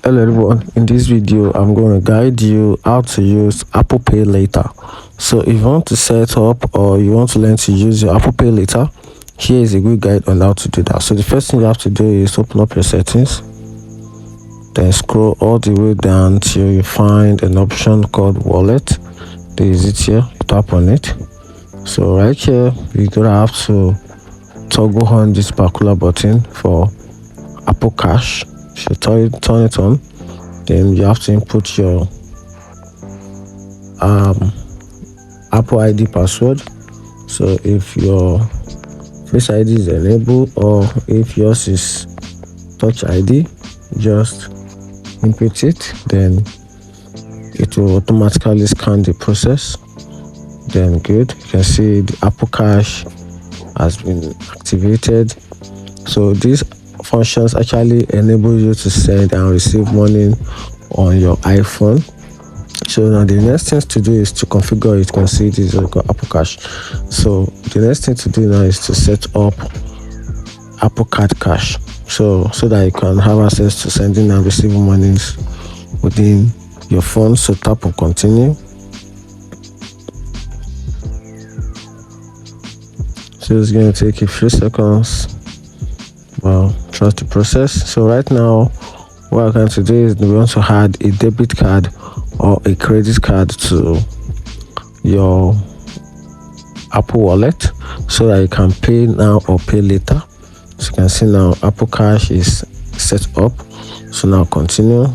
Hello everyone, in this video I'm going to guide you how to use Apple Pay Later. So if you want to set up or you want to learn to use your Apple Pay Later, here is a good guide on how to do that. So the first thing you have to do is open up your settings, then scroll all the way down till you find an option called Wallet. There is it here, tap on it. So right here you're gonna have to toggle on this particular button for Apple Cash. So turn it on, then you have to input your Apple ID password. So if your Face ID is enabled or if yours is Touch ID, just input it, then it will automatically scan the process. Then good, you can see the Apple Cash has been activated. So these functions actually enable you to send and receive money on your iPhone. So now the next thing to do is to configure it. You can see this is Apple Cash. So the next thing to do now is to set up Apple Card Cash, so that you can have access to sending and receiving monies within your phone. So tap on continue. So it's going to take a few seconds. Well, trust the process. So right now what I'm going to do is we want to add a debit card or a credit card to your Apple Wallet so that you can pay now or pay later. So you can see now Apple Cash is set up. So now continue.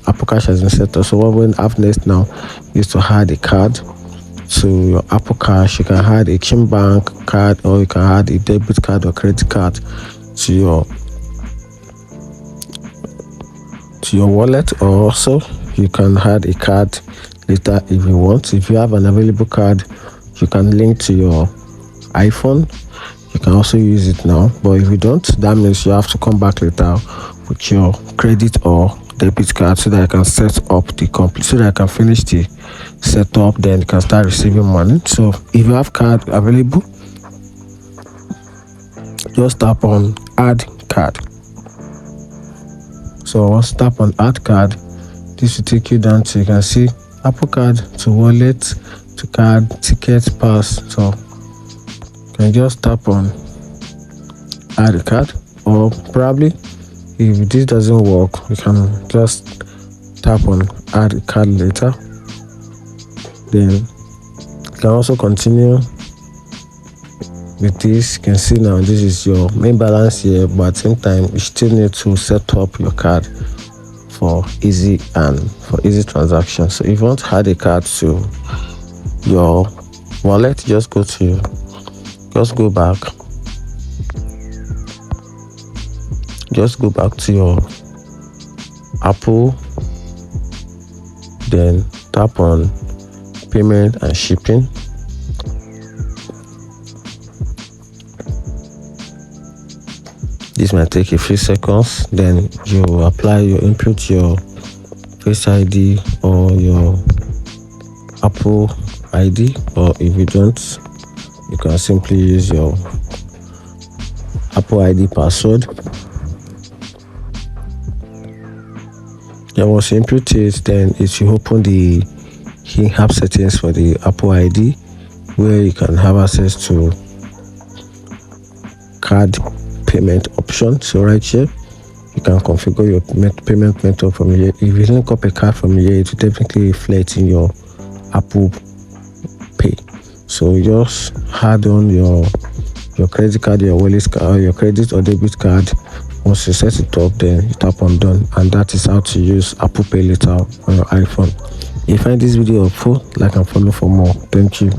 Apple Cash has been set up. So what we have next now is to add a card to your Apple Cash. You can add a Bank card, or you can add a debit card or credit card to your wallet, or also you can add a card later if you want. If you have an available card, you can link to your iPhone. You can also use it now, but if you don't, that means you have to come back later with your credit or debit card so that I can set up the complete, so that I can finish the setup, then you can start receiving money. So if you have card available, just tap on add card. So once you tap on add card, this will take you down to, you can see Apple Card to wallet to card, ticket, pass. So you can just tap on add a card, or probably if this doesn't work, you can just tap on add a card later. Then you can also continue with this. You can see now this is your main balance here, but at the same time you still need to set up your card for easy transactions. So if you want to add a card to your wallet, just go back to your Apple, then tap on payment and shipping. This might take a few seconds. Then you input your Face ID or your Apple ID, or if you don't, you can simply use your Apple ID password. Then once you input it, then it will open the in-app settings for the Apple ID, where you can have access to card payment option. So right here you can configure your payment method from here. If you link up a card from here, it will definitely reflect in your Apple Pay. So you just add on your credit card, your wallet card, your credit or debit card. Once you set it up, then you tap on done, and that is how to use Apple Pay Later on your iPhone. If you find this video helpful, like and follow for more. Thank you.